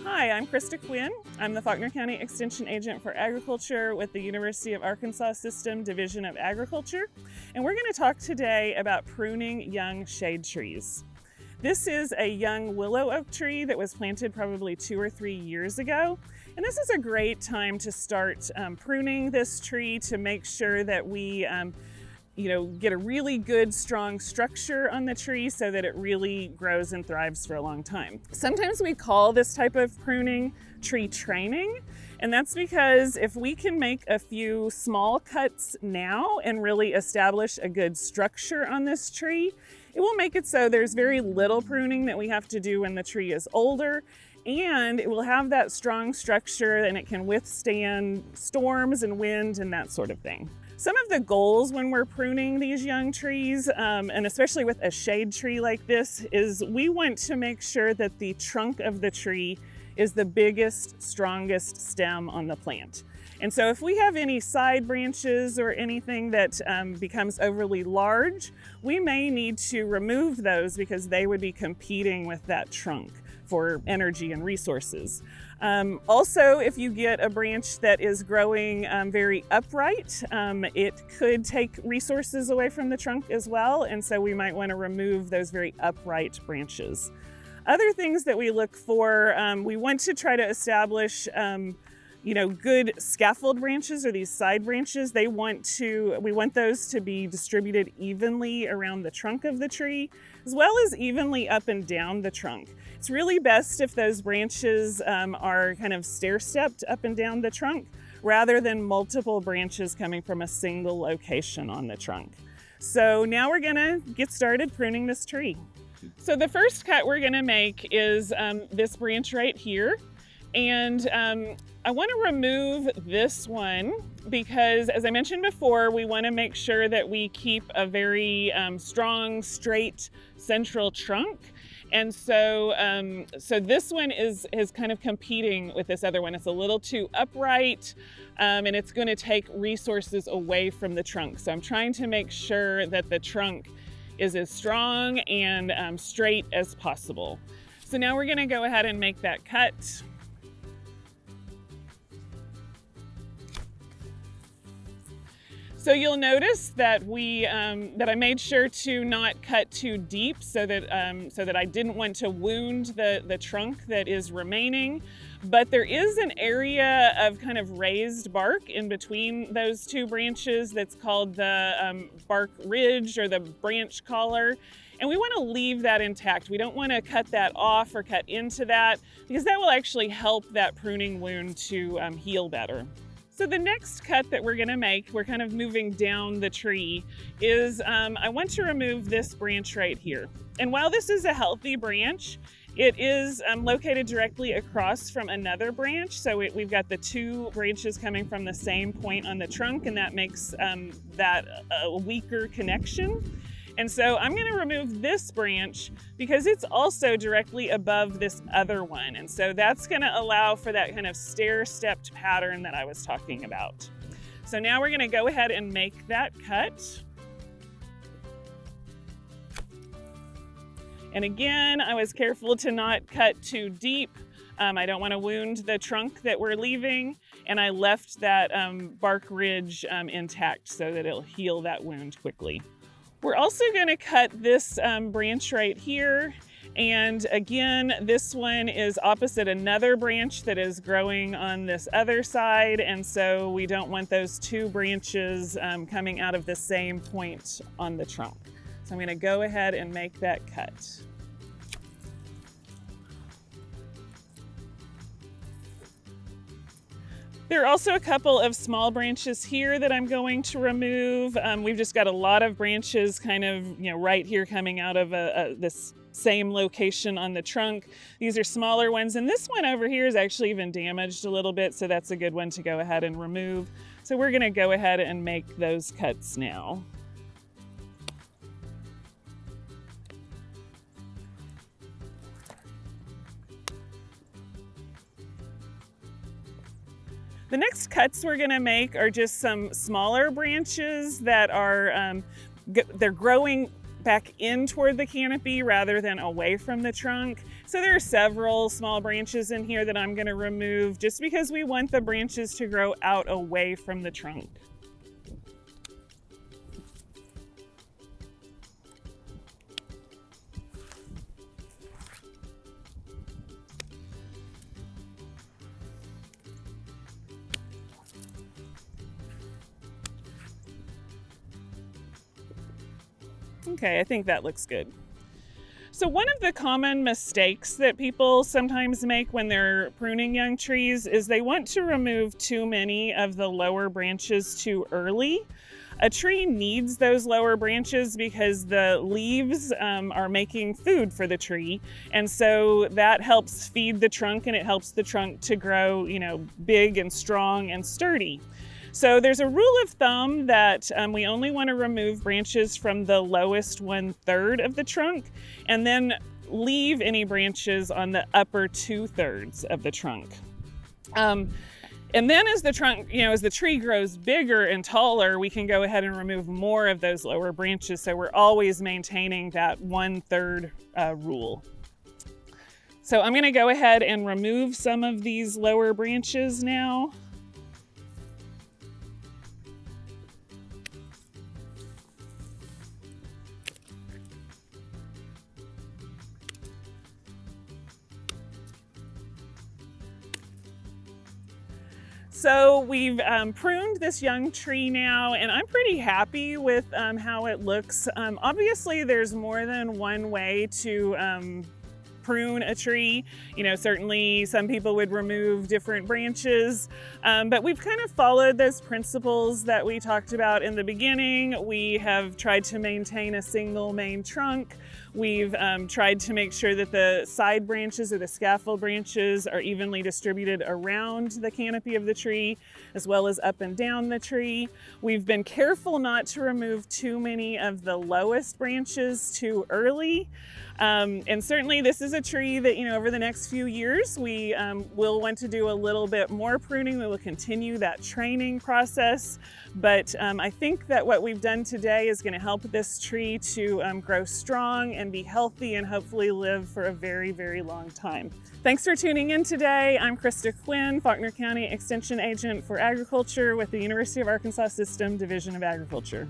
Hi, I'm Krista Quinn. I'm the Faulkner County Extension Agent for Agriculture with the University of Arkansas System Division of Agriculture, and we're going to talk today about pruning young shade trees. This is a young willow oak tree that was planted probably 2 or 3 years ago, and this is a great time to start pruning this tree to make sure that we get a really good, strong structure on the tree so that it really grows and thrives for a long time. Sometimes we call this type of pruning tree training, and that's because if we can make a few small cuts now and really establish a good structure on this tree, it will make it so there's very little pruning that we have to do when the tree is older, and it will have that strong structure and it can withstand storms and wind and that sort of thing. Some of the goals when we're pruning these young trees, and especially with a shade tree like this, is we want to make sure that the trunk of the tree is the biggest, strongest stem on the plant. And so if we have any side branches or anything that becomes overly large, we may need to remove those because they would be competing with that trunk for energy and resources. Also, if you get a branch that is growing very upright, it could take resources away from the trunk as well, and so we might want to remove those very upright branches. Other things that we look for, we want to try to establish good scaffold branches or these side branches. We want those to be distributed evenly around the trunk of the tree, as well as evenly up and down the trunk. It's really best if those branches are kind of stair-stepped up and down the trunk, rather than multiple branches coming from a single location on the trunk. So now we're gonna get started pruning this tree. So the first cut we're gonna make is this branch right here. And I want to remove this one because, as I mentioned before, we want to make sure that we keep a very strong, straight central trunk. And so this one is kind of competing with this other one. It's a little too upright, and it's going to take resources away from the trunk. So I'm trying to make sure that the trunk is as strong and straight as possible. So now we're going to go ahead and make that cut. So you'll notice that I made sure to not cut too deep so that I didn't want to wound the trunk that is remaining. But there is an area of kind of raised bark in between those two branches that's called the bark ridge or the branch collar. And we want to leave that intact. We don't want to cut that off or cut into that because that will actually help that pruning wound to heal better. So the next cut that we're going to make, we're kind of moving down the tree, is I want to remove this branch right here. And while this is a healthy branch, it is located directly across from another branch. So we've got the two branches coming from the same point on the trunk, and that makes that a weaker connection. And so I'm going to remove this branch because it's also directly above this other one. And so that's going to allow for that kind of stair-stepped pattern that I was talking about. So now we're going to go ahead and make that cut. And again, I was careful to not cut too deep. I don't want to wound the trunk that we're leaving. And I left that bark ridge intact so that it'll heal that wound quickly. We're also going to cut this branch right here. And again, this one is opposite another branch that is growing on this other side. And so we don't want those two branches coming out of the same point on the trunk. So I'm going to go ahead and make that cut. There are also a couple of small branches here that I'm going to remove. We've just got a lot of branches kind of, right here coming out of this same location on the trunk. These are smaller ones, and this one over here is actually even damaged a little bit, so that's a good one to go ahead and remove. So we're going to go ahead and make those cuts now. The next cuts we're going to make are just some smaller branches that are they're growing back in toward the canopy rather than away from the trunk. So there are several small branches in here that I'm going to remove just because we want the branches to grow out away from the trunk. Okay, I think that looks good. So one of the common mistakes that people sometimes make when they're pruning young trees is they want to remove too many of the lower branches too early. A tree needs those lower branches because the leaves are making food for the tree. And so that helps feed the trunk, and it helps the trunk to grow, big and strong and sturdy. So there's a rule of thumb that we only want to remove branches from the lowest 1/3 of the trunk, and then leave any branches on the upper 2/3 of the trunk. And then as the trunk, as the tree grows bigger and taller, we can go ahead and remove more of those lower branches. So we're always maintaining that 1/3 rule. So I'm going to go ahead and remove some of these lower branches now. So we've pruned this young tree now, and I'm pretty happy with how it looks. Obviously, there's more than one way to prune a tree. Certainly some people would remove different branches, but we've kind of followed those principles that we talked about in the beginning. We have tried to maintain a single main trunk. We've tried to make sure that the side branches or the scaffold branches are evenly distributed around the canopy of the tree, as well as up and down the tree. We've been careful not to remove too many of the lowest branches too early. And certainly this is a tree that, over the next few years, we will want to do a little bit more pruning. We will continue that training process. But I think that what we've done today is going to help this tree to grow strong and be healthy and hopefully live for a very, very long time. Thanks for tuning in today. I'm Krista Quinn, Faulkner County Extension Agent for Agriculture with the University of Arkansas System Division of Agriculture.